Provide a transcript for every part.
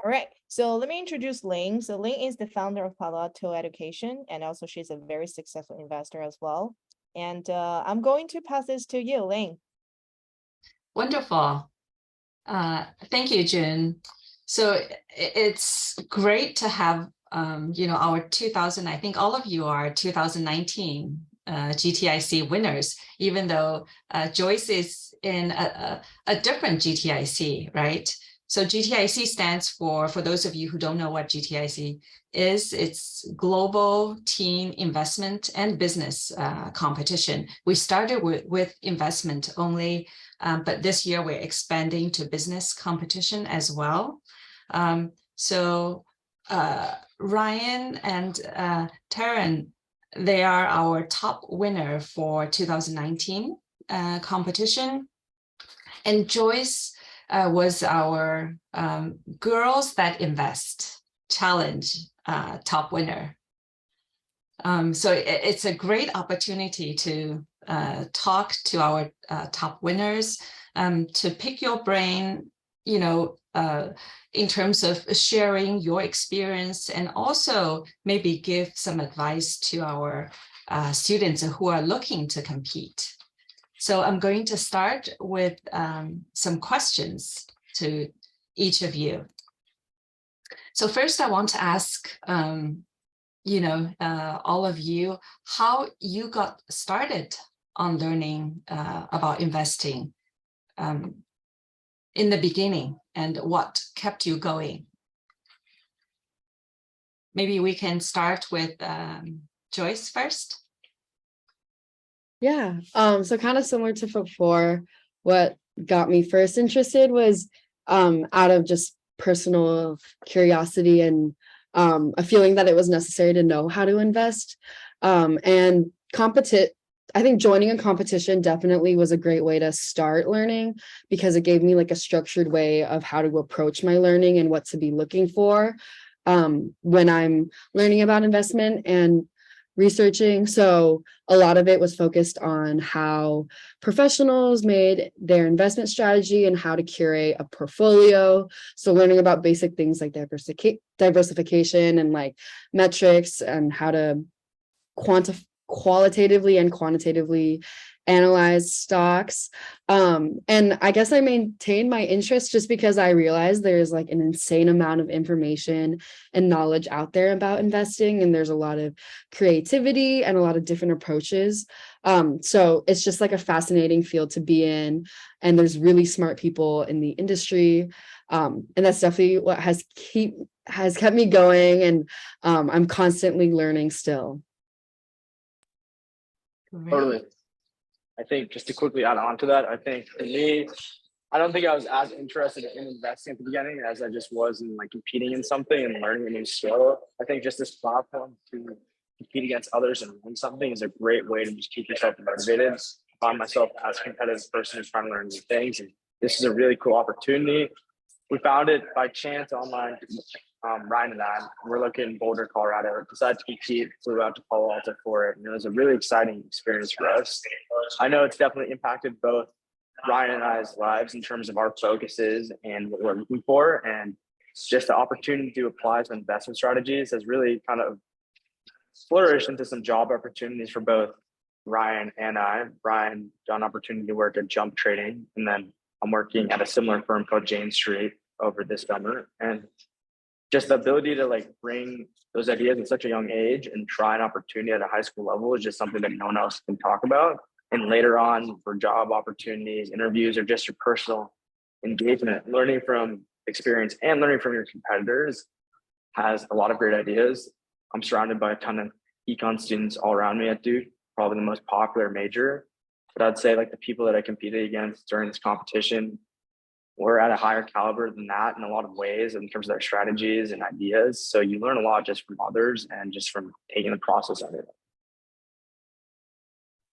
All right, so let me introduce Ling. So Ling is the founder of Palo Alto Education, and also she's a very successful investor as well. And I'm going to pass this to you, Ling. Wonderful. Thank you, Jun. So it's great to have, our 2000, I think all of you are 2019 GTIC winners, even though Joyce is in a different GTIC, right? So GTIC stands for those of you who don't know what GTIC is, it's Global Teen Investment and Business Competition. We started with investment only, but this year we're expanding to business competition as well. So Ryan and Taryn, they are our top winner for 2019 competition. And Joyce was our Girls That Invest Challenge top winner. So it's a great opportunity to talk to our top winners, to pick your brain, in terms of sharing your experience, and also maybe give some advice to our students who are looking to compete. So I'm going to start with some questions to each of you. So first I want to ask, all of you, how you got started on learning about investing in the beginning, and what kept you going. Maybe we can start with Joyce first. Yeah, so kind of similar to before, what got me first interested was out of just personal curiosity and a feeling that it was necessary to know how to invest. And I think joining a competition definitely was a great way to start learning, because it gave me like a structured way of how to approach my learning and what to be looking for when I'm learning about investment and researching. So a lot of it was focused on how professionals made their investment strategy and how to curate a portfolio. So learning about basic things like diversification and like metrics, and how to qualitatively and quantitatively analyze stocks. And I guess I maintained my interest just because I realized there's like an insane amount of information and knowledge out there about investing, and there's a lot of creativity and a lot of different approaches. So it's just like a fascinating field to be in, and there's really smart people in the industry. And that's definitely what has kept me going, and I'm constantly learning still. Totally. I think just to quickly add on to that, I think for me, I don't think I was as interested in investing at the beginning as I just was in like competing in something and learning a new skill. I think just this platform to compete against others and learn something is a great way to just keep yourself motivated. I find myself as a competitive person who's trying to learn new things, and this is a really cool opportunity. We found it by chance online. Ryan and I, we're located in Boulder, Colorado. Decided to compete, flew out to Palo Alto for it, and it was a really exciting experience for us. I know it's definitely impacted both Ryan and I's lives in terms of our focuses and what we're looking for, and just the opportunity to apply some investment strategies has really kind of flourished into some job opportunities for both Ryan and I. Ryan got an opportunity to work at Jump Trading, and then I'm working at a similar firm called Jane Street over this summer. And just the ability to like bring those ideas at such a young age and try an opportunity at a high school level is just something that no one else can talk about. And later on for job opportunities, interviews, or just your personal engagement, learning from experience and learning from your competitors has a lot of great ideas. I'm surrounded by a ton of econ students all around me at Duke, probably the most popular major. But I'd say like the people that I competed against during this competition were at a higher caliber than that in a lot of ways in terms of their strategies and ideas. So you learn a lot just from others and just from taking the process of it.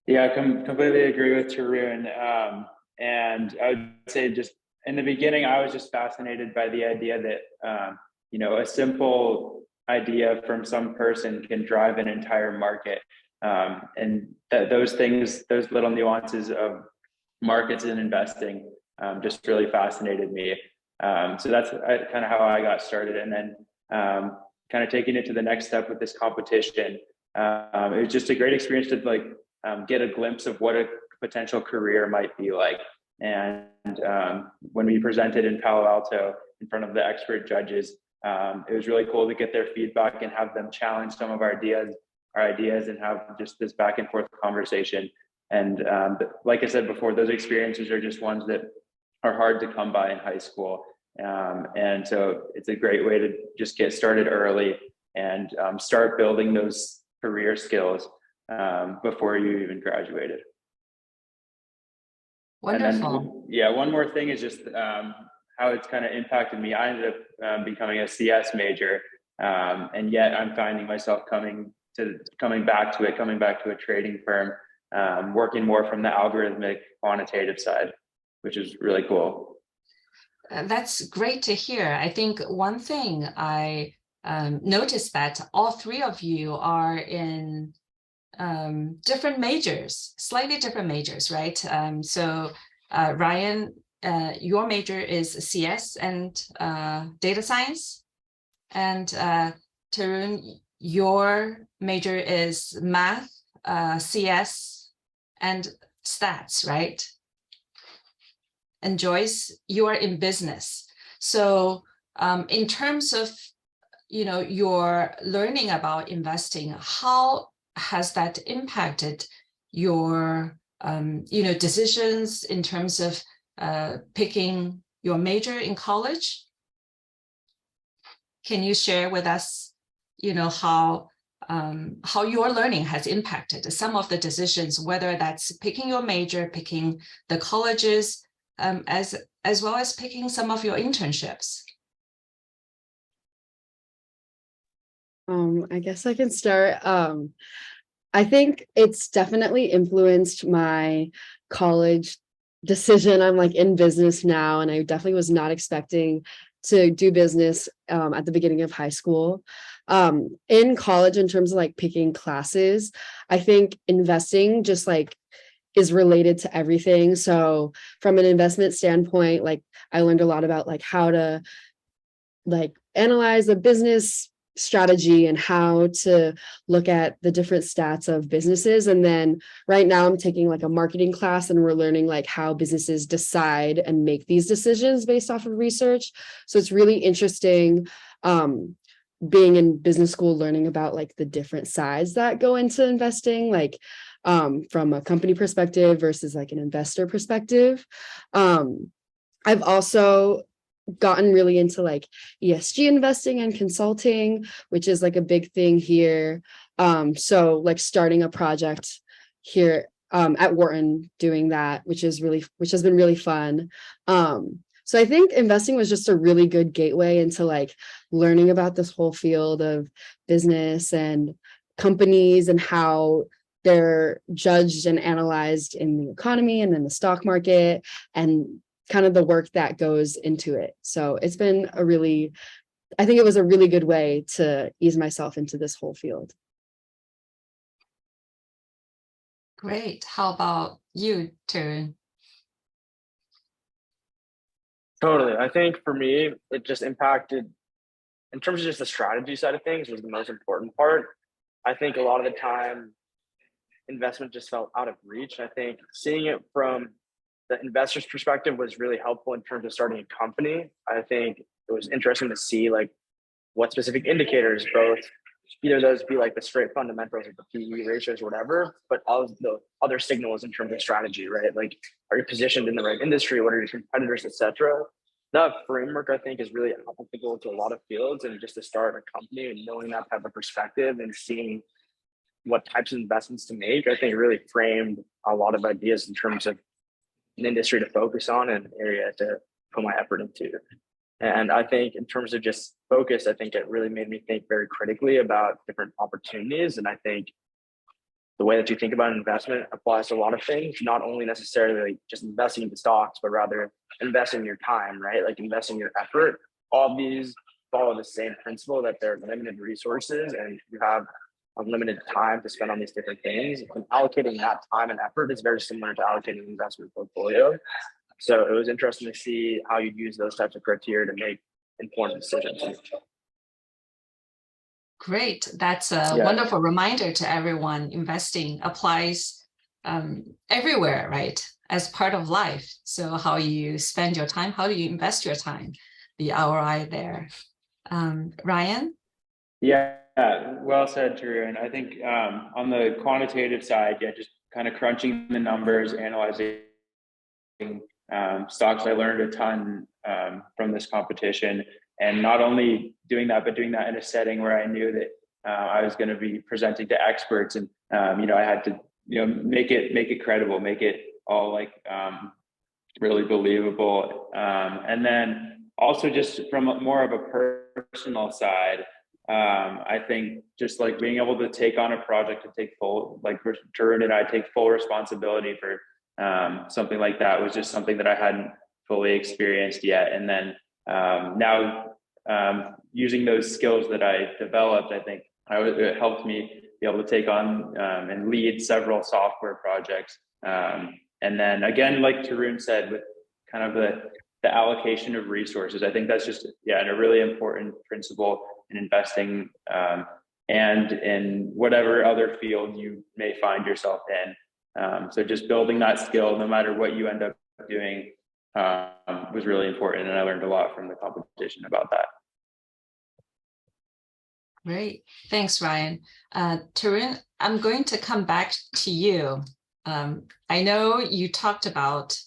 Yeah, I completely agree with Tarun. And I would say just in the beginning, I was just fascinated by the idea that, a simple idea from some person can drive an entire market. And those things, those little nuances of markets and investing just really fascinated me. So that's kind of how I got started. And then kind of taking it to the next step with this competition. It was just a great experience to like get a glimpse of what a potential career might be like. And when we presented in Palo Alto in front of the expert judges, it was really cool to get their feedback and have them challenge some of our ideas and have just this back and forth conversation. And like I said before, those experiences are just ones that are hard to come by in high school. And so it's a great way to just get started early and start building those career skills before you even graduated. Wonderful. And then, yeah, one more thing is just how it's kind of impacted me. I ended up becoming a CS major, and yet I'm finding myself coming back to a trading firm, working more from the algorithmic quantitative side, which is really cool. That's great to hear. I think one thing I noticed that all three of you are in different majors, slightly different majors, right? So Ryan, your major is CS and data science, and Tarun, your major is math, CS, and stats, right? And Joyce, you are in business. So in terms of, you know, your learning about investing, how has that impacted your, you know, decisions in terms of picking your major in college? Can you share with us, you know, how your learning has impacted some of the decisions, whether that's picking your major, picking the colleges, as well as picking some of your internships? I guess I can start. I think it's definitely influenced my college decision. I'm like in business now, and I definitely was not expecting to do business at the beginning of high school. In college, in terms of like picking classes, I think investing just like is related to everything. So from an investment standpoint, like I learned a lot about like how to like analyze a business strategy and how to look at the different stats of businesses. And then right now I'm taking like a marketing class, and we're learning like how businesses decide and make these decisions based off of research. So it's really interesting being in business school, learning about like the different sides that go into investing, like from a company perspective versus like an investor perspective. I've also gotten really into like ESG investing and consulting, which is like a big thing here. So like starting a project here at Wharton, doing that, which has been really fun. So I think investing was just a really good gateway into like learning about this whole field of business and companies and how they're judged and analyzed in the economy and in the stock market, and kind of the work that goes into it. So it's been I think it was a really good way to ease myself into this whole field. Great. How about you, Tarun? Totally. I think for me, it just impacted in terms of just the strategy side of things was the most important part. I think a lot of the time investment just felt out of reach. I think seeing it from the investor's perspective was really helpful in terms of starting a company. I think it was interesting to see like what specific indicators, both either those be like the straight fundamentals of the PE ratios or whatever, but all of the other signals in terms of strategy, right? Like, are you positioned in the right industry? What are your competitors, etc. That framework, I think, is really applicable to a lot of fields. And just to start a company and knowing that type of perspective and seeing what types of investments to make, I think really framed a lot of ideas in terms of an industry to focus on and an area to put my effort into. And I think in terms of just focus, I think it really made me think very critically about different opportunities. And I think the way that you think about investment applies to a lot of things, not only necessarily just investing into stocks, but rather investing your time, right? Like investing your effort. All of these follow the same principle that they're limited resources and you have unlimited time to spend on these different things. And allocating that time and effort is very similar to allocating an investment portfolio. So it was interesting to see how you use those types of criteria to make informed decisions. Great. That's a wonderful reminder to everyone. Investing applies everywhere, right? As part of life. So how you spend your time, how do you invest your time? The ROI there. Ryan? Yeah, well said, Drew. And I think on the quantitative side, just kind of crunching the numbers, analyzing stocks. I learned a ton from this competition, and not only doing that, but doing that in a setting where I knew that I was going to be presenting to experts, and I had to make it credible, make it all like really believable, and then also just from more of a personal side. I think just like being able to take on a project and take full, like Tarun and I take full responsibility for something like that was just something that I hadn't fully experienced yet. And then now using those skills that I developed, I think it helped me be able to take on and lead several software projects. And then again, like Tarun said, with kind of the allocation of resources, I think that's just, a really important principle in investing and in whatever other field you may find yourself in. So just building that skill, no matter what you end up doing, was really important. And I learned a lot from the competition about that. Great. Thanks, Ryan. Tarun, I'm going to come back to you. I know you talked about,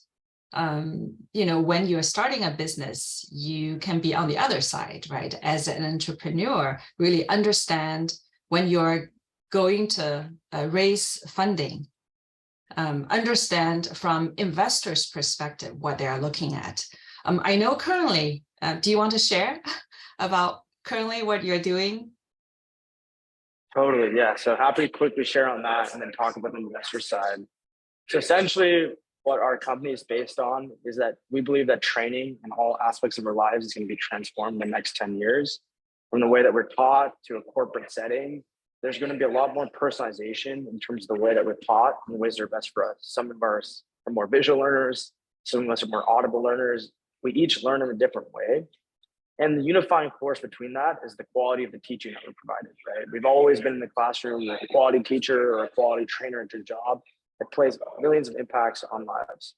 when you're starting a business, you can be on the other side, right? As an entrepreneur, really understand when you're going to raise funding, understand from investors' perspective what they are looking at. I know currently, do you want to share about currently what you're doing? Totally, yeah. So happy to quickly share on that and then talk about the investor side. So essentially, what our company is based on is that we believe that training in all aspects of our lives is going to be transformed in the next 10 years. From the way that we're taught to a corporate setting, there's going to be a lot more personalization in terms of the way that we're taught and the ways that are best for us. Some of us are more visual learners, some of us are more audible learners. We each learn in a different way. And the unifying force between that is the quality of the teaching that we're provided, right? We've always been in the classroom with a quality teacher or a quality trainer into a job that plays millions of impacts on lives.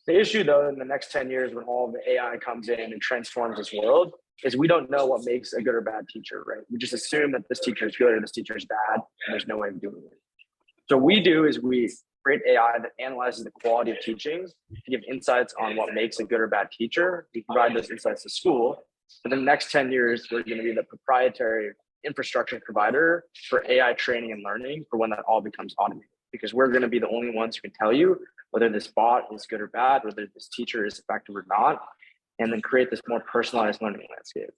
The issue, though, in the next 10 years, when all of the AI comes in and transforms this world, is we don't know what makes a good or bad teacher, right? We just assume that this teacher is good or this teacher is bad, and there's no way of doing it. So what we do is we create AI that analyzes the quality of teaching to give insights on what makes a good or bad teacher. We provide those insights to school. For the next 10 years, we're going to be the proprietary infrastructure provider for AI training and learning for when that all becomes automated. Because we're going to be the only ones who can tell you whether this bot is good or bad, whether this teacher is effective or not, and then create this more personalized learning landscape.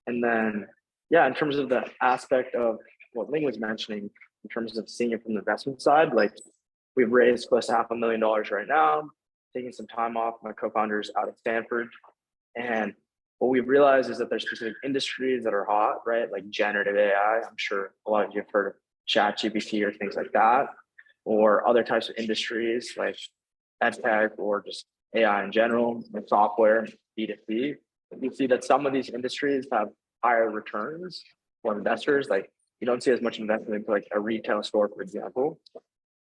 And then, in terms of the aspect of what Ling was mentioning, in terms of seeing it from the investment side, like we've raised close to $500,000 right now, taking some time off. My co-founder's out at Stanford. And what we've realized is that there's specific industries that are hot, right? Like generative AI. I'm sure a lot of you have heard of ChatGPT or things like that, or other types of industries like edtech or just AI in general, and software, B2B. You see that some of these industries have higher returns for investors. Like you don't see as much investment into like a retail store, for example.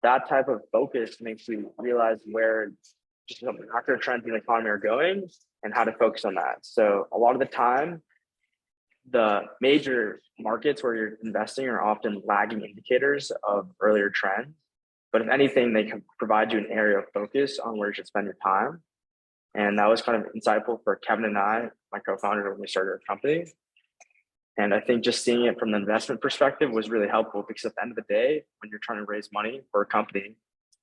That type of focus makes you realize where just some macro trends in the economy are going and how to focus on that. So a lot of the time, the major markets where you're investing are often lagging indicators of earlier trends. But if anything, they can provide you an area of focus on where you should spend your time. And that was kind of insightful for Kevin and I, my co-founder, when we started our company. And I think just seeing it from the investment perspective was really helpful because at the end of the day, when you're trying to raise money for a company,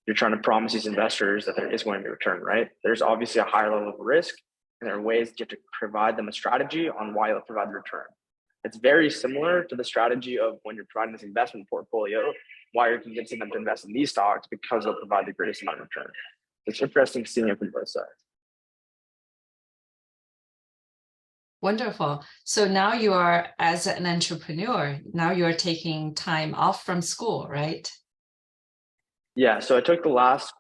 you're trying to promise these investors that there is going to be a return, right? There's obviously a higher level of risk, and there are ways you have to provide them a strategy on why they'll provide the return. It's very similar to the strategy of when you're providing this investment portfolio, why you're convincing them to invest in these stocks because they'll provide the greatest amount of return. It's interesting seeing it from both sides. Wonderful. So now you are, as an entrepreneur, now you're taking time off from school, right? Yeah, so I took the last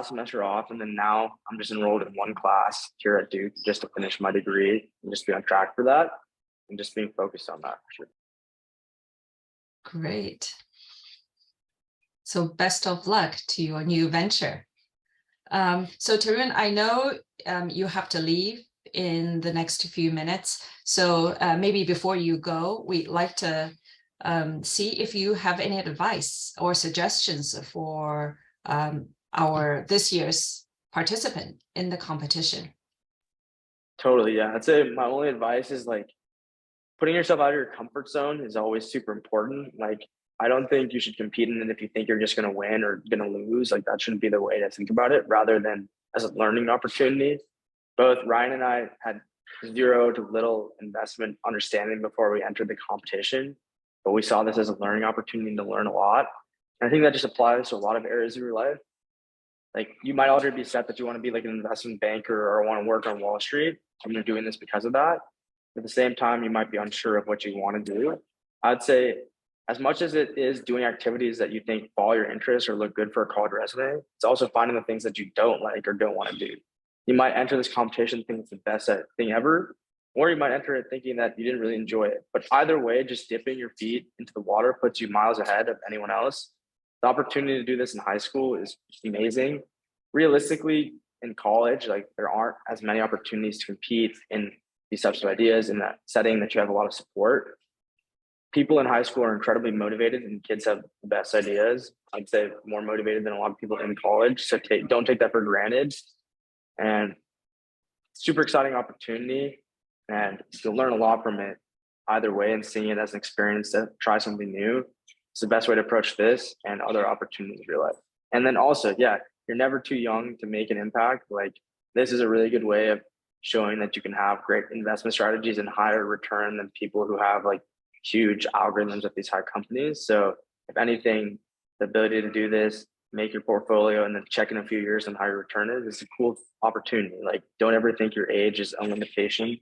semester off, and then now I'm just enrolled in one class here at Duke just to finish my degree and just be on track for that and just being focused on that for sure. Great. So best of luck to your new venture. So Tarun, I know you have to leave in the next few minutes. So maybe before you go, we'd like to see if you have any advice or suggestions for our this year's participant in the competition. Totally, yeah. I'd say my only advice is like putting yourself out of your comfort zone is always super important. Like, I don't think you should compete in it if you think you're just going to win or going to lose. Like, that shouldn't be the way to think about it, rather than as a learning opportunity. Both Ryan and I had zero to little investment understanding before we entered the competition, but we saw this as a learning opportunity to learn a lot. And I think that just applies to a lot of areas of your life. Like, you might already be set that you want to be like an investment banker or want to work on Wall Street, and you're doing this because of that. At the same time, you might be unsure of what you want to do. I'd say, as much as it is doing activities that you think follow your interests or look good for a college resume, it's also finding the things that you don't like or don't want to do. You might enter this competition thinking it's the best thing ever, or you might enter it thinking that you didn't really enjoy it. But either way, just dipping your feet into the water puts you miles ahead of anyone else. The opportunity to do this in high school is amazing. Realistically, in college, like, there aren't as many opportunities to compete in these types of ideas in that setting that you have a lot of support. People in high school are incredibly motivated, and kids have the best ideas. I'd say more motivated than a lot of people in college. So don't take that for granted. And super exciting opportunity, and you'll learn a lot from it either way, and seeing it as an experience to try something new. It's the best way to approach this and other opportunities in your life. And then also, yeah, you're never too young to make an impact. Like, this is a really good way of showing that you can have great investment strategies and higher return than people who have like huge algorithms at these high companies. So if anything, the ability to do this, make your portfolio, and then check in a few years on how your return is, it's a cool opportunity. Like, don't ever think your age is a limitation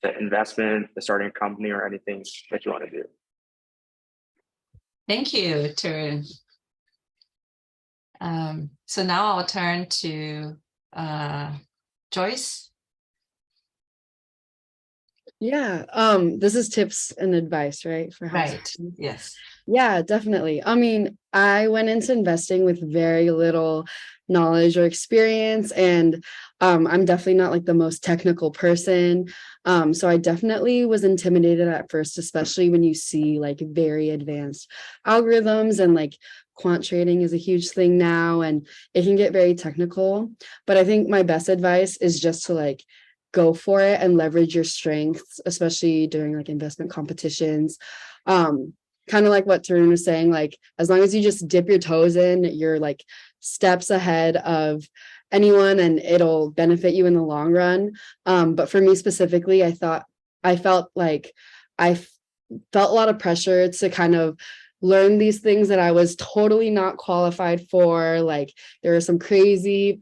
to investment, to starting a company, or anything that you want to do. Thank you, Tarun. So now I'll turn to Joyce. Yeah, this is tips and advice, right? For how Right. Yes. Yeah, definitely. I mean, I went into investing with very little knowledge or experience, and I'm definitely not like the most technical person. So I definitely was intimidated at first, especially when you see like very advanced algorithms, and like quant trading is a huge thing now, and it can get very technical. But I think my best advice is just to like go for it and leverage your strengths, especially during like investment competitions. Kind of like what Tarun was saying, like, as long as you just dip your toes in, you're like steps ahead of anyone, and it'll benefit you in the long run. But for me specifically, I felt like I felt a lot of pressure to kind of learn these things that I was totally not qualified for. Like, there were some crazy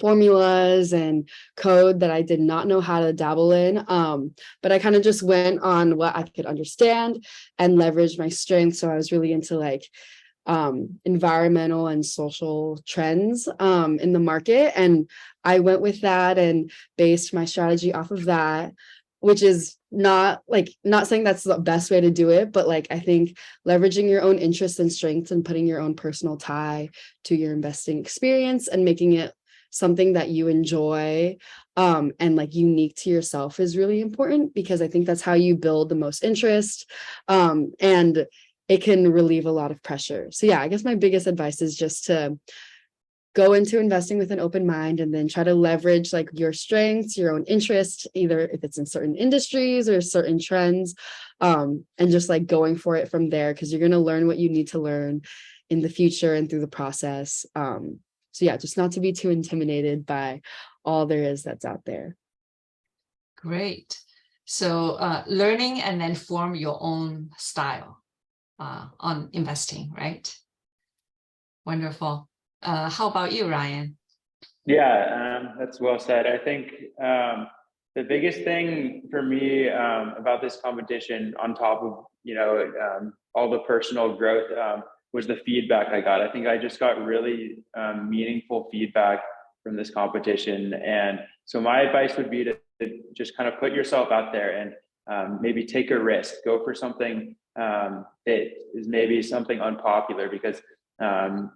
formulas and code that I did not know how to dabble in. But I kind of just went on what I could understand and leveraged my strengths. So I was really into like environmental and social trends in the market. And I went with that and based my strategy off of that, which is not saying that's the best way to do it, but like, I think leveraging your own interests and strengths and putting your own personal tie to your investing experience and making it something that you enjoy and like unique to yourself is really important, because I think that's how you build the most interest, and it can relieve a lot of pressure. So yeah, I guess my biggest advice is just to go into investing with an open mind, and then try to leverage like your strengths, your own interest, either if it's in certain industries or certain trends, and just like going for it from there, because you're going to learn what you need to learn in the future and through the process. So yeah, just not to be too intimidated by all there is that's out there. Great. So learning and then form your own style on investing, right? Wonderful. How about you, Ryan? Yeah, that's well said. I think the biggest thing for me about this competition, on top of all the personal growth, was the feedback I got. I think I just got really meaningful feedback from this competition. And so my advice would be to just kind of put yourself out there and maybe take a risk, go for something that is maybe something unpopular, because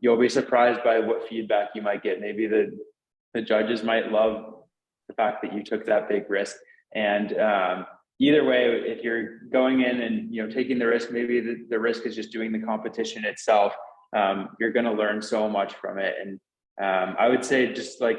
you'll be surprised by what feedback you might get. Maybe the judges might love the fact that you took that big risk. And either way, if you're going in and taking the risk, maybe the risk is just doing the competition itself. You're going to learn so much from it. And I would say just like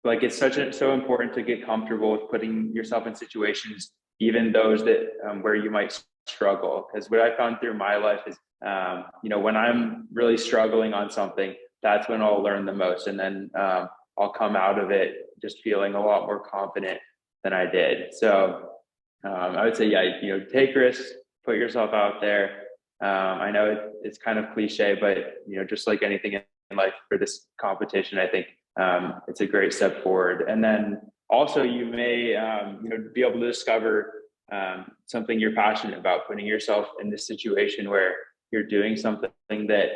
it's so important to get comfortable with putting yourself in situations, even those that where you might struggle. Because what I found through my life is, when I'm really struggling on something, that's when I'll learn the most. And then I'll come out of it just feeling a lot more confident than I did. So I would say, yeah, take risks, put yourself out there. I know it's kind of cliche, but just like anything in life, for this competition, I think it's a great step forward. And then also you may be able to discover something you're passionate about, putting yourself in this situation where you're doing something that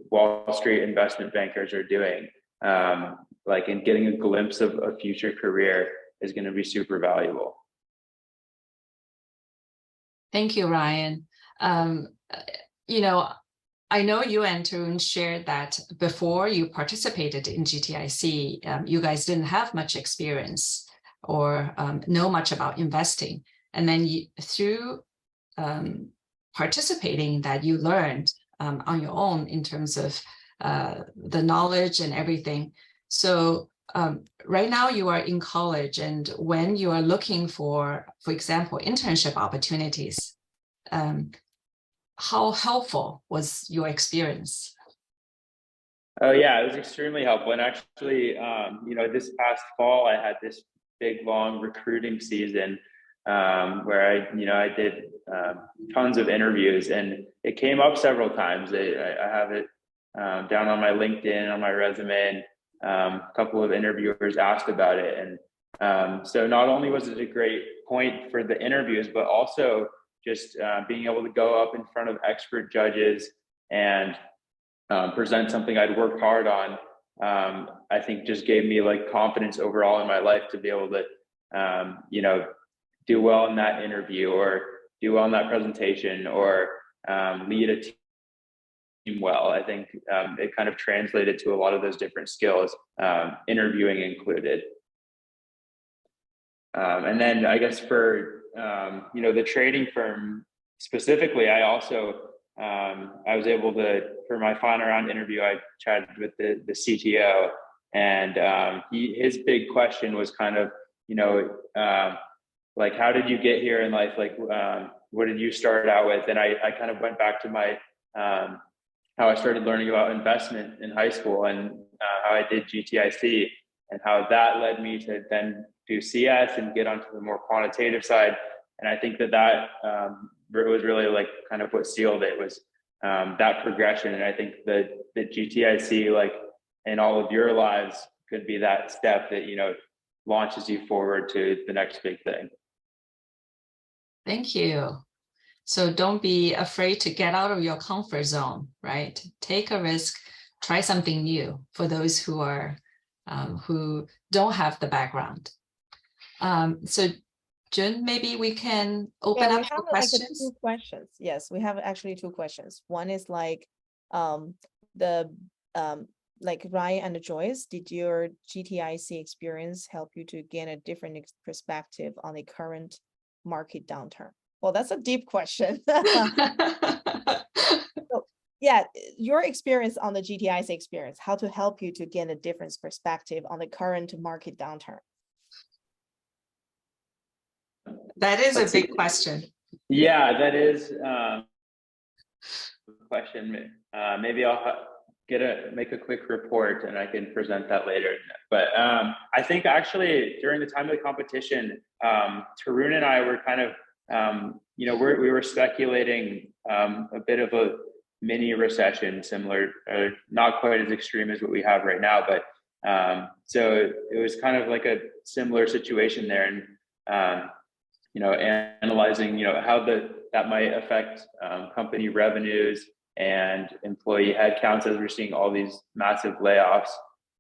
Wall Street investment bankers are doing, and getting a glimpse of a future career is going to be super valuable. Thank you, Ryan. I know you and Tarun shared that before you participated in GTIC, you guys didn't have much experience or know much about investing. And then through participating, that you learned on your own in terms of the knowledge and everything. So right now you are in college, and when you are looking for example, internship opportunities, how helpful was your experience? Oh yeah, it was extremely helpful. And actually, this past fall, I had this big, long recruiting season where I did tons of interviews, and it came up several times. I have it down on my LinkedIn, on my resume, and a couple of interviewers asked about it. And so not only was it a great point for the interviews, but also just being able to go up in front of expert judges and present something I'd worked hard on, I think just gave me confidence overall in my life to be able to, do well in that interview, or do well in that presentation, or lead a team well. I think it kind of translated to a lot of those different skills, interviewing included. And then I guess for, the trading firm specifically, I also, I was able to, for my final round interview, I chatted with the CTO, and his big question was kind of, how did you get here in life? What did you start out with? And I kind of went back to my, how I started learning about investment in high school, and how I did GTIC, and how that led me to then do CS and get onto the more quantitative side. And I think that was really kind of what sealed it, was that progression. And I think that GTIC, in all of your lives, could be that step that, launches you forward to the next big thing. Thank you. So don't be afraid to get out of your comfort zone, right? Take a risk, try something new for those who are who don't have the background. So Jun, maybe we can open up for questions. Two questions. Yes, we have actually two questions. One is Ryan and Joyce, did your GTIC experience help you to gain a different perspective on the current market downturn? Well, that's a deep question. So, yeah, your experience on the GTIC experience, how to help you to gain a different perspective on the current market downturn? That is a big question. Yeah, that is a question. Maybe I'll make a quick report and I can present that later. But I think actually during the time of the competition, Tarun and I were kind of, we were speculating a bit of a mini recession, similar, not quite as extreme as what we have right now, but so it was kind of like a similar situation there. And analyzing, how the that might affect company revenues and employee headcounts as we're seeing all these massive layoffs.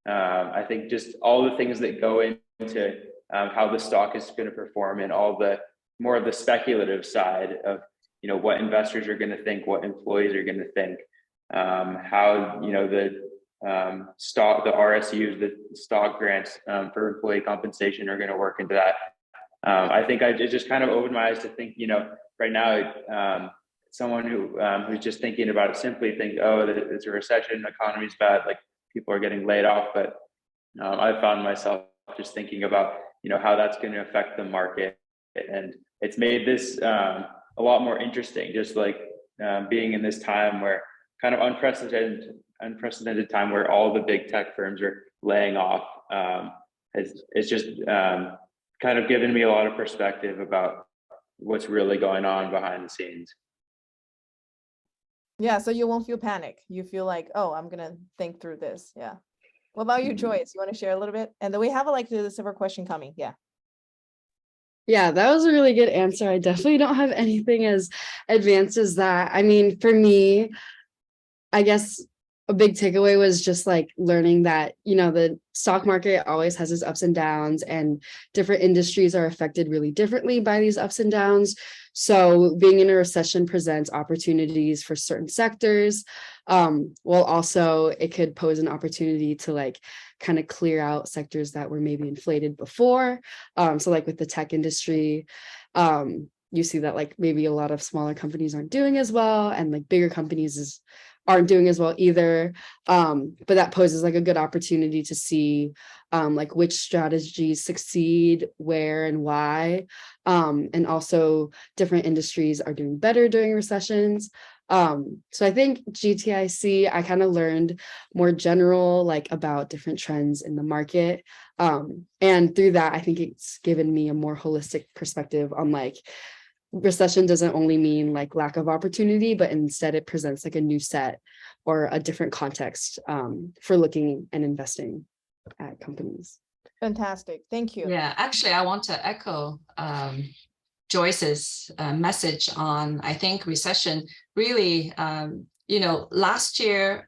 I think just all the things that go into how the stock is going to perform, and all the more of the speculative side of, you know, what investors are going to think, what employees are going to think, how, you know, the the RSUs, the stock grants for employee compensation are going to work into that. I think it just kind of opened my eyes to think, you know, right now, someone who's just thinking about it simply think, oh, it's a recession, the economy's bad, like people are getting laid off. But I found myself just thinking about, you know, how that's going to affect the market, and it's made this a lot more interesting. Just like being in this time where kind of unprecedented time where all the big tech firms are laying off, it's just kind of given me a lot of perspective about what's really going on behind the scenes. Yeah, so you won't feel panic. You feel like, oh, I'm gonna think through this. Yeah. What about you, Joyce? You want to share a little bit? And then we have like the silver question coming. Yeah. Yeah, that was a really good answer. I definitely don't have anything as advanced as that. I mean, for me, I guess a big takeaway was just like learning that, you know, the stock market always has its ups and downs, and different industries are affected really differently by these ups and downs. So being in a recession presents opportunities for certain sectors, while also it could pose an opportunity to like kind of clear out sectors that were maybe inflated before. So like with the tech industry, you see that like maybe a lot of smaller companies aren't doing as well, and like bigger companies aren't doing as well either. But that poses like a good opportunity to see like which strategies succeed, where and why. And also different industries are doing better during recessions. So I think GTIC, I kind of learned more general, like about different trends in the market. And through that, I think it's given me a more holistic perspective on like, recession doesn't only mean like lack of opportunity, but instead it presents like a new set or a different context for looking and investing at companies. Fantastic. Thank you. Yeah, actually, I want to echo Joyce's message on, I think recession really, you know, last year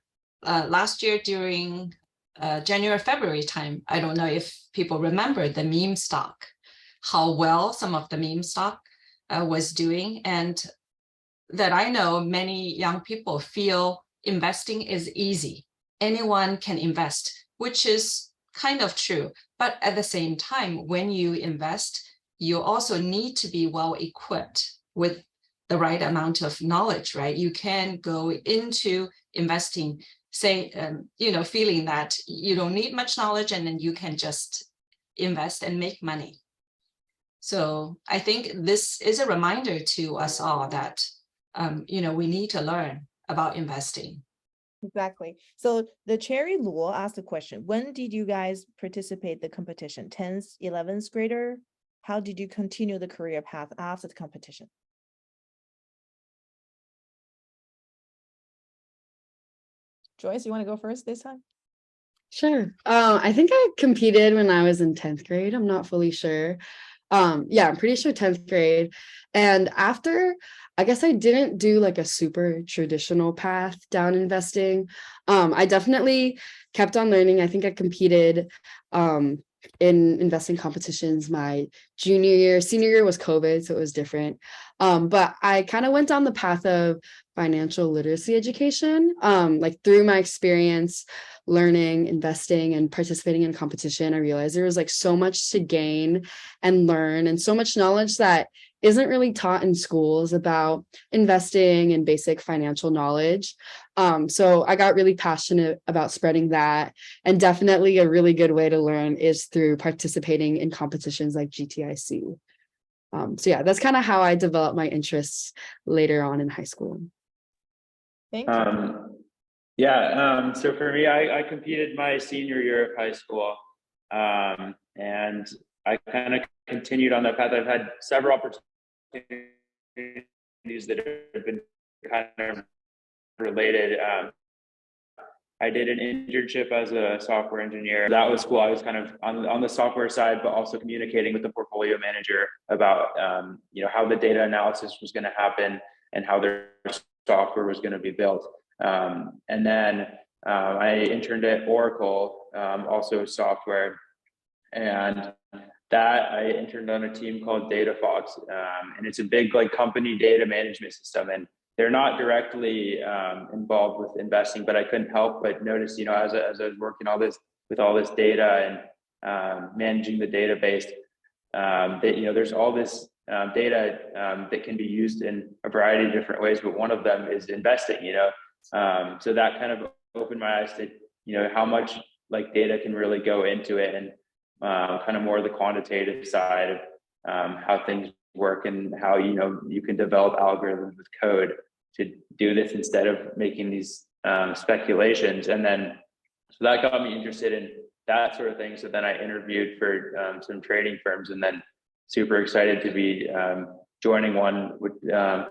during January, February time, I don't know if people remember the meme stock, how well some of the meme stock was doing, and that I know many young people feel investing is easy. Anyone can invest, which is kind of true. But at the same time, when you invest, you also need to be well equipped with the right amount of knowledge, right? You can go into investing, say, you know, feeling that you don't need much knowledge, and then you can just invest and make money. So I think this is a reminder to us all that, you know, we need to learn about investing. Exactly. So the Cherry Luo asked the question, when did you guys participate the competition? 10th, 11th grader? How did you continue the career path after the competition? Joyce, you want to go first this time? Sure. I think I competed when I was in 10th grade. I'm not fully sure. Yeah, I'm pretty sure 10th grade. And after, I guess I didn't do like a super traditional path down investing. I definitely kept on learning. I think I competed in investing competitions my junior year. Senior year was COVID, so it was different. But I kind of went down the path of financial literacy education, like through my experience learning, investing, and participating in competition. I realized there was like so much to gain and learn, and so much knowledge that isn't really taught in schools about investing and basic financial knowledge. So I got really passionate about spreading that. And definitely a really good way to learn is through participating in competitions like GTIC. So yeah, that's kind of how I developed my interests later on in high school. Thank you. Yeah, so for me, I competed my senior year of high school, and I kind of continued on that path. I've had several opportunities that have been kind of related. I did an internship as a software engineer. That was cool. I was kind of on the software side, but also communicating with the portfolio manager about how the data analysis was going to happen and how their software was going to be built. And then I interned at Oracle, also software, and that I interned on a team called DataFox, and it's a big like company data management system, and they're not directly involved with investing, but I couldn't help but notice, as I was working with all this data and managing the database, that there's all this data that can be used in a variety of different ways, but one of them is investing. So that kind of opened my eyes to how much like data can really go into it, and kind of more the quantitative side of how things work and how you can develop algorithms with code to do this instead of making these speculations. And then so that got me interested in that sort of thing. So then I interviewed for some trading firms, and then super excited to be joining one with,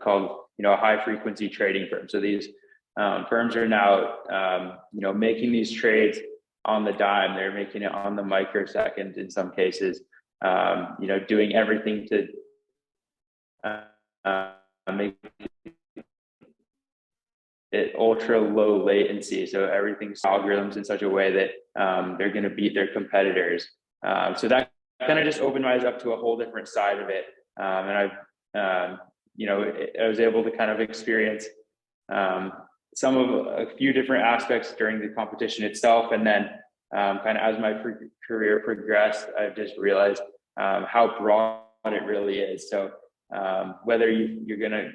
called a high frequency trading firm. So these firms are now making these trades on the dime. They're making it on the microsecond in some cases, doing everything to make it ultra low latency. So everything's algorithms in such a way that they're going to beat their competitors. So that kind of just opened my eyes up to a whole different side of it. And I was able to kind of experience a few different aspects during the competition itself. And then kind of as my career progressed, I've just realized how broad it really is. So whether you're going to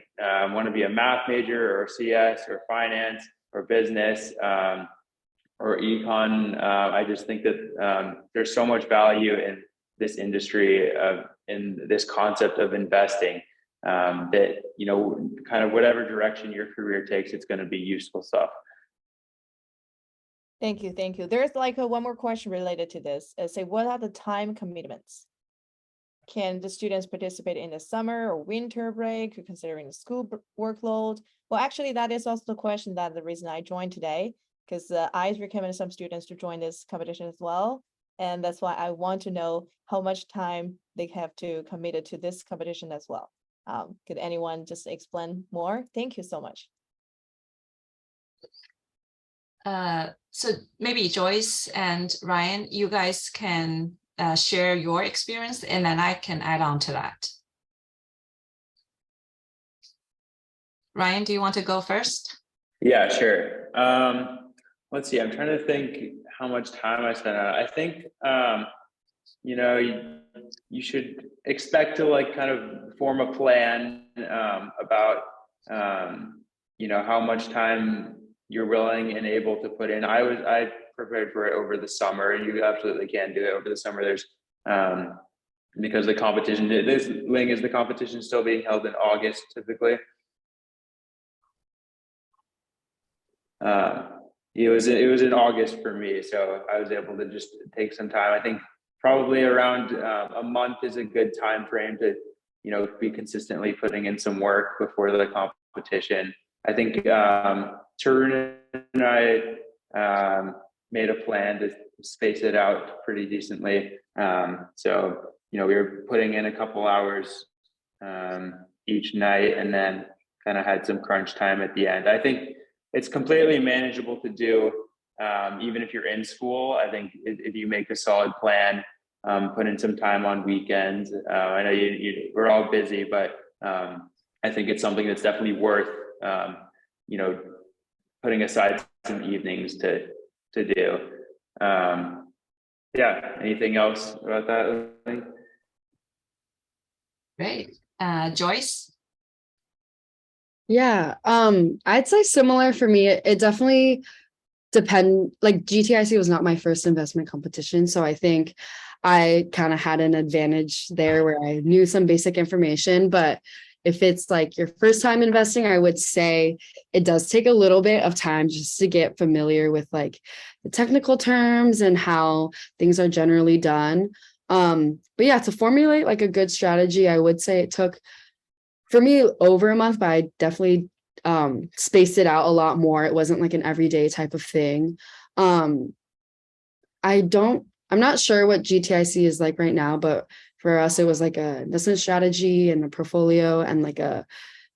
want to be a math major or CS or finance or business or econ, I just think that there's so much value in this industry, in this concept of investing, that kind of whatever direction your career takes, it's going to be useful stuff. Thank you. There's like one more question related to this. Say, what are the time commitments? Can the students participate in the summer or winter break, considering the school workload? Well, actually, that is also the question that the reason I joined today, because I recommended some students to join this competition as well. And that's why I want to know how much time they have to commit it to this competition as well. Could anyone just explain more? Thank you so much. So maybe Joyce and Ryan, you guys can share your experience, and then I can add on to that. Ryan, do you want to go first? Yeah, sure. Let's see. I'm trying to think how much time I spent on it. I think you should expect to like kind of form a plan about how much time you're willing and able to put in. I prepared for it over the summer. You absolutely can do it over the summer. There's because the competition, the competition still being held in August typically. It was in August for me, so I was able to just take some time. I think probably around a month is a good time frame to be consistently putting in some work before the competition. I think Tarun and I made a plan to space it out pretty decently. So we were putting in a couple hours each night, and then kind of had some crunch time at the end. I think it's completely manageable to do, even if you're in school. I think if you make a solid plan, put in some time on weekends. I know we're all busy, but I think it's something that's definitely worth putting aside some evenings to do. Yeah. Anything else about that? Great. Joyce? Yeah, I'd say similar for me. It definitely like GTIC was not my first investment competition. So I think I kind of had an advantage there where I knew some basic information. But if it's like your first time investing, I would say it does take a little bit of time just to get familiar with like the technical terms and how things are generally done. But yeah, to formulate like a good strategy, I would say it took for me over a month, but I definitely spaced it out a lot more. It wasn't like an everyday type of thing. I'm not sure what GTIC is like right now, but for us, it was like a investment strategy and a portfolio and like a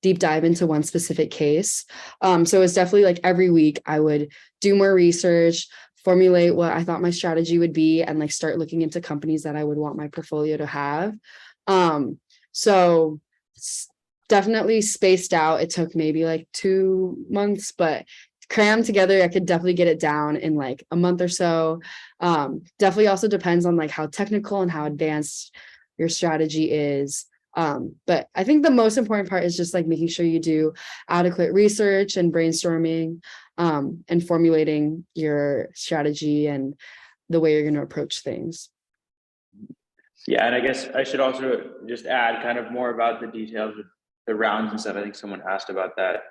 deep dive into one specific case. So it's definitely like every week I would do more research, formulate what I thought my strategy would be, and like start looking into companies that I would want my portfolio to have. So definitely spaced out. It took maybe like 2 months, but crammed together, I could definitely get it down in like a month or so. Definitely also depends on like how technical and how advanced your strategy is. But I think the most important part is just like making sure you do adequate research and brainstorming, and formulating your strategy and the way you're going to approach things. Yeah, and I guess I should also just add kind of more about the details of the rounds and stuff. I think someone asked about that.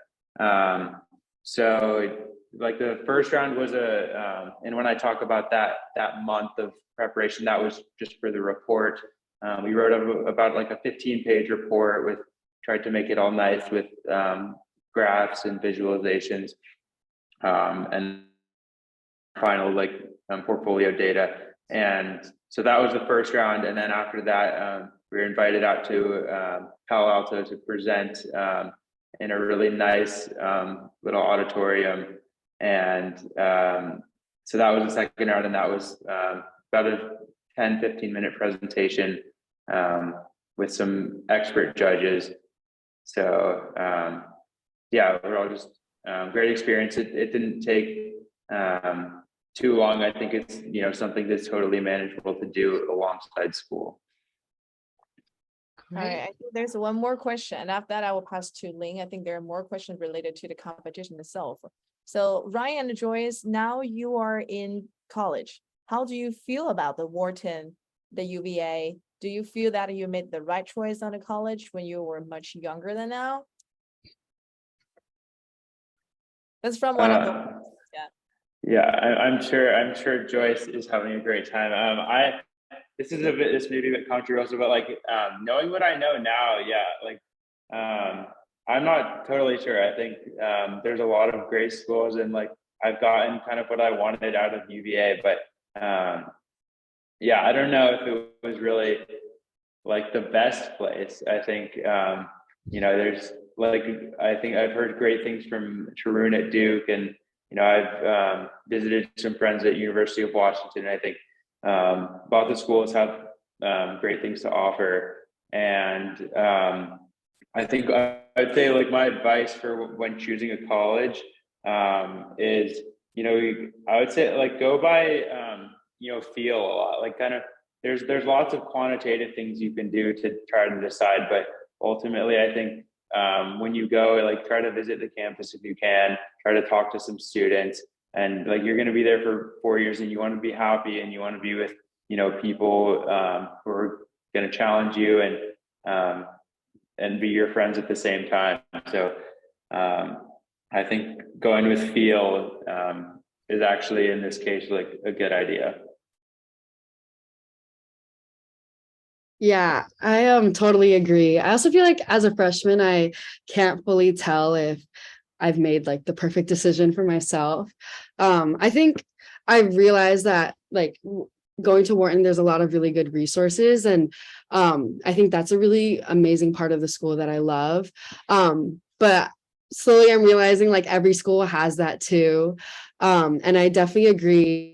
So like the first round was and when I talk about that month of preparation, that was just for the report. We wrote about like a 15-page report tried to make it all nice with graphs and visualizations, and final like portfolio data. And so that was the first round. And then after that, we were invited out to Palo Alto to present in a really nice little auditorium. And so that was the second round, and that was about a 10-15 minute presentation with some expert judges. So yeah, overall just great experience. It didn't take too long. I think it's something that's totally manageable to do alongside school. All right, I think there's one more question, and after that I will pass to Ling. I think there are more questions related to the competition itself. So Ryan and Joyce, now you are in college. How do you feel about the Wharton, the UVA? Do you feel that you made the right choice on the college when you were much younger than now? That's from one of the Yeah, I'm sure Joyce is having a great time. This may be a bit controversial, but like knowing what I know now, yeah, like I'm not totally sure. I think there's a lot of great schools, and like I've gotten kind of what I wanted out of UVA, but yeah, I don't know if it was really like the best place. I think there's like I think I've heard great things from Tarun at Duke, and I've visited some friends at University of Washington. I think both the schools have great things to offer, and I think I'd say like my advice for when choosing a college is I would say like go by feel a lot. Like kind of there's lots of quantitative things you can do to try to decide, but ultimately I think when you go, like try to visit the campus if you can, try to talk to some students, and like you're going to be there for 4 years, and you want to be happy, and you want to be with people who are going to challenge you and be your friends at the same time. So I think going with feel is actually in this case like a good idea. Yeah, I totally agree. I also feel like as a freshman, I can't fully tell if I've made like the perfect decision for myself. I think I realized that like going to Wharton, there's a lot of really good resources, and I think that's a really amazing part of the school that I love. But slowly I'm realizing like every school has that too. And I definitely agree.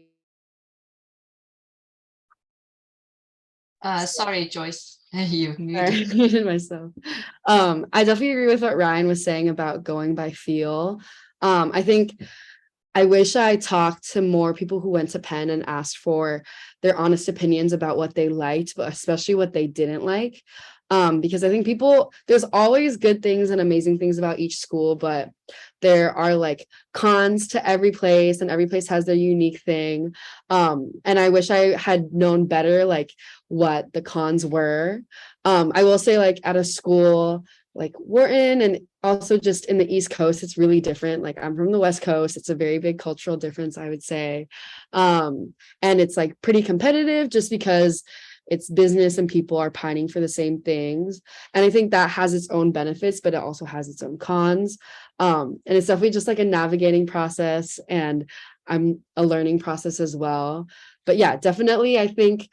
Sorry, Joyce, you muted. I muted myself. I definitely agree with what Ryan was saying about going by feel. I think I wish I talked to more people who went to Penn and asked for their honest opinions about what they liked, but especially what they didn't like. Because I think there's always good things and amazing things about each school, but there are like cons to every place, and every place has their unique thing. And I wish I had known better, like what the cons were. I will say like at a school like Wharton, and also just in the East Coast, it's really different. Like I'm from the West Coast. It's a very big cultural difference, I would say. And it's like pretty competitive just because it's business and people are pining for the same things. And I think that has its own benefits, but it also has its own cons. And it's definitely just like a navigating process, and I'm a learning process as well. But yeah, definitely, I think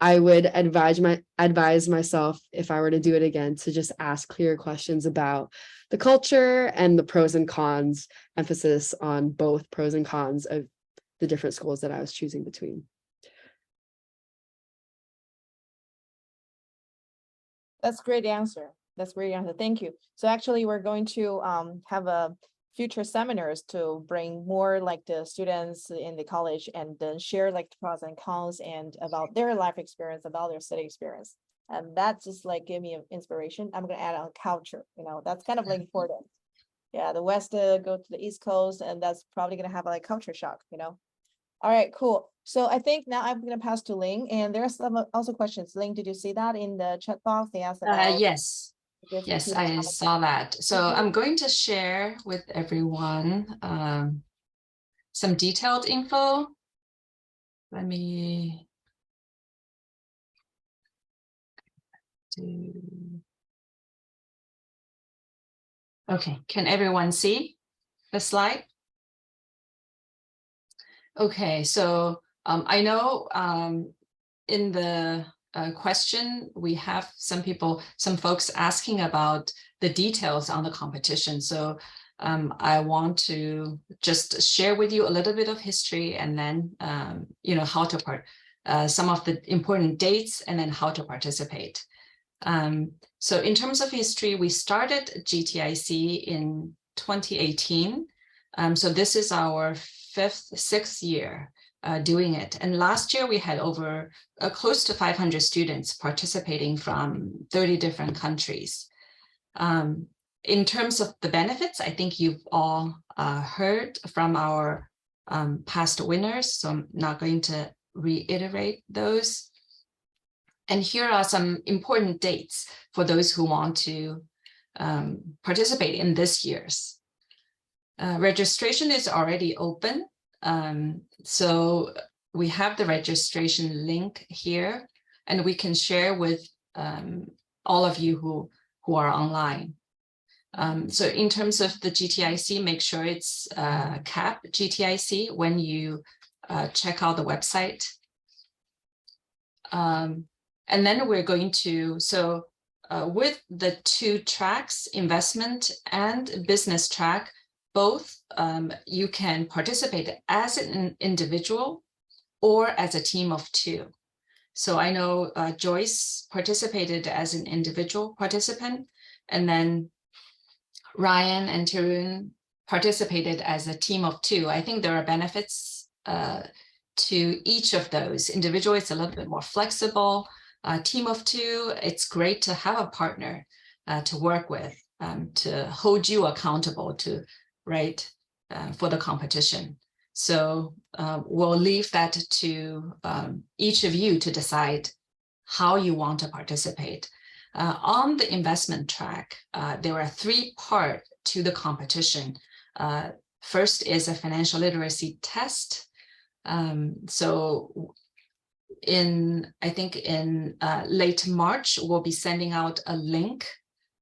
I would advise myself, if I were to do it again, to just ask clear questions about the culture and the pros and cons, emphasis on both pros and cons of the different schools that I was choosing between. That's great answer. That's great answer. Thank you. So actually, we're going to have a future seminars to bring more like the students in the college and then share like the pros and cons and about their life experience, about their study experience. And that just like give me an inspiration. I'm gonna add on culture, that's kind of like important. Yeah, the West go to the East Coast, and that's probably gonna have like culture shock, All right, cool. So I think now I'm gonna pass to Ling, and there are some also questions. Ling, did you see that in the chat box? They asked about Yes. Yes, I saw that. So I'm going to share with everyone some detailed info. Let me do. Okay, can everyone see the slide? Okay, so I know in the question, we have some folks asking about the details on the competition. So I want to just share with you a little bit of history, and then how to some of the important dates, and then how to participate. So in terms of history, we started GTIC in 2018. So this is our sixth year doing it. And last year we had over close to 500 students participating from 30 different countries. In terms of the benefits, I think you've all heard from our past winners, so I'm not going to reiterate those. And here are some important dates for those who want to participate in this year's. Registration is already open. So we have the registration link here, and we can share with all of you who are online. So in terms of the GTIC, make sure it's CAP GTIC when you check out the website. And then we're going to, with the two tracks, investment and business track, both you can participate as an individual or as a team of two. So I know Joyce participated as an individual participant, and then Ryan and Tarun participated as a team of two. I think there are benefits to each of those. Individual, it's a little bit more flexible. Team of two, it's great to have a partner to work with, to hold you accountable to, for the competition. So we'll leave that to each of you to decide how you want to participate. On the investment track, there are 3 parts to the competition. First is a financial literacy test. So I think in late March, we'll be sending out a link.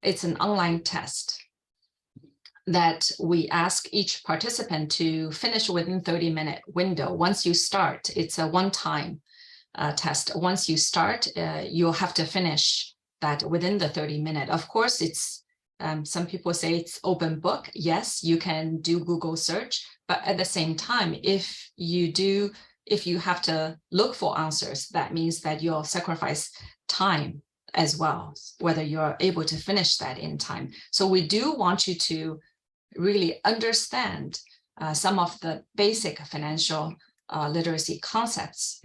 It's an online test that we ask each participant to finish within 30-minute window. Once you start, it's a one-time test. Once you start, you'll have to finish that within the 30-minute. Of course, it's some people say it's open book. Yes, you can do Google search, but at the same time, if you have to look for answers, that means that you'll sacrifice time as well, whether you're able to finish that in time. So we do want you to really understand some of the basic financial literacy concepts.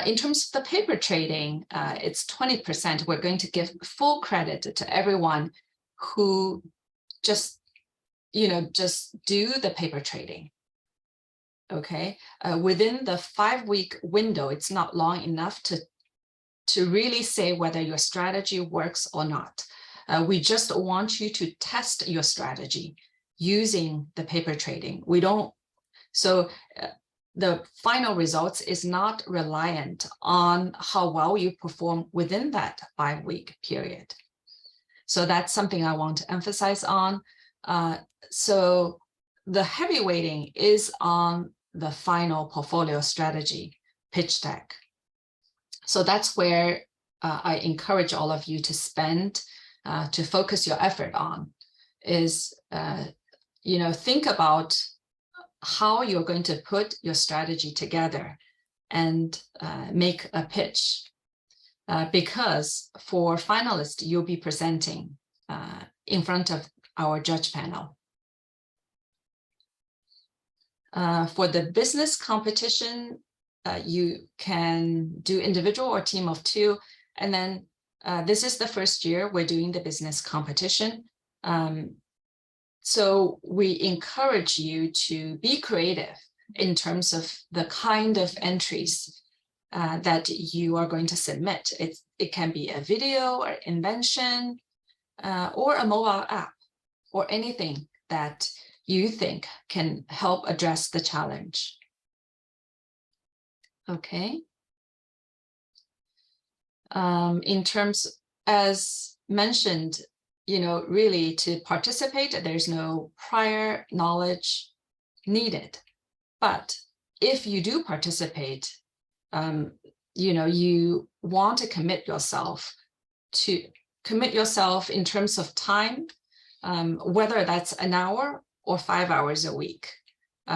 In terms of the paper trading, it's 20%. We're going to give full credit to everyone who just do the paper trading. Okay, within the 5-week window, it's not long enough to really say whether your strategy works or not. We just want you to test your strategy using the paper trading. We don't, so the final results is not reliant on how well you perform within that 5-week period. So that's something I want to emphasize on. So the heavy weighting is on the final portfolio strategy pitch deck. So that's where I encourage all of you to spend, to focus your effort on, is, think about how you're going to put your strategy together and make a pitch. Because for finalists, you'll be presenting in front of our judge panel. For the business competition, you can do individual or team of 2. And then this is the first year we're doing the business competition. So we encourage you to be creative in terms of the kind of entries that you are going to submit. It can be a video or invention or a mobile app or anything that you think can help address the challenge. Okay. In terms, as mentioned, really to participate, there's no prior knowledge needed. But if you do participate, you want to commit yourself in terms of time, whether that's an hour or 5 hours a week.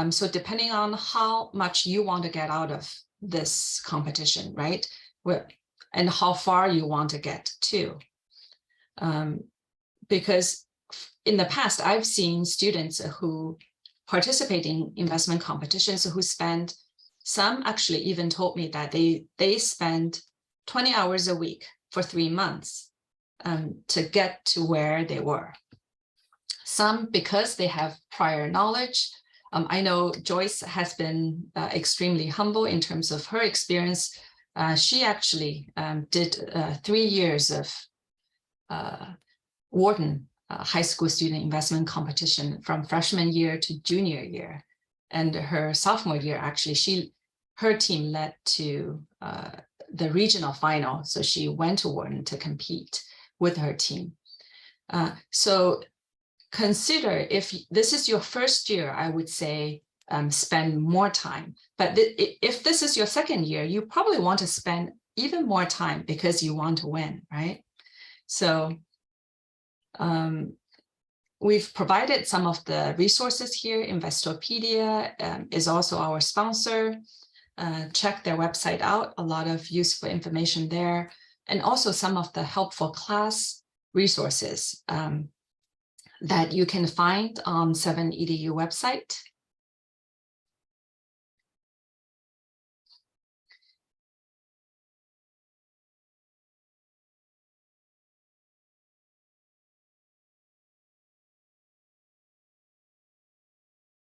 So depending on how much you want to get out of this competition, right? And how far you want to get to. Because in the past, I've seen students who participate in investment competitions who spend, some actually even told me that they spend 20 hours a week for 3 months to get to where they were. Some because they have prior knowledge. I know Joyce has been extremely humble in terms of her experience. She actually did 3 years of Wharton high school student investment competition from freshman year to junior year. And her sophomore year, actually, her team led to the regional final. So she went to Wharton to compete with her team. So consider, if this is your first year, I would say spend more time. But if this is your second year, you probably want to spend even more time because you want to win, right? So we've provided some of the resources here. Investopedia is also our sponsor. Check their website out, a lot of useful information there. And also some of the helpful class resources that you can find on 7EDU website.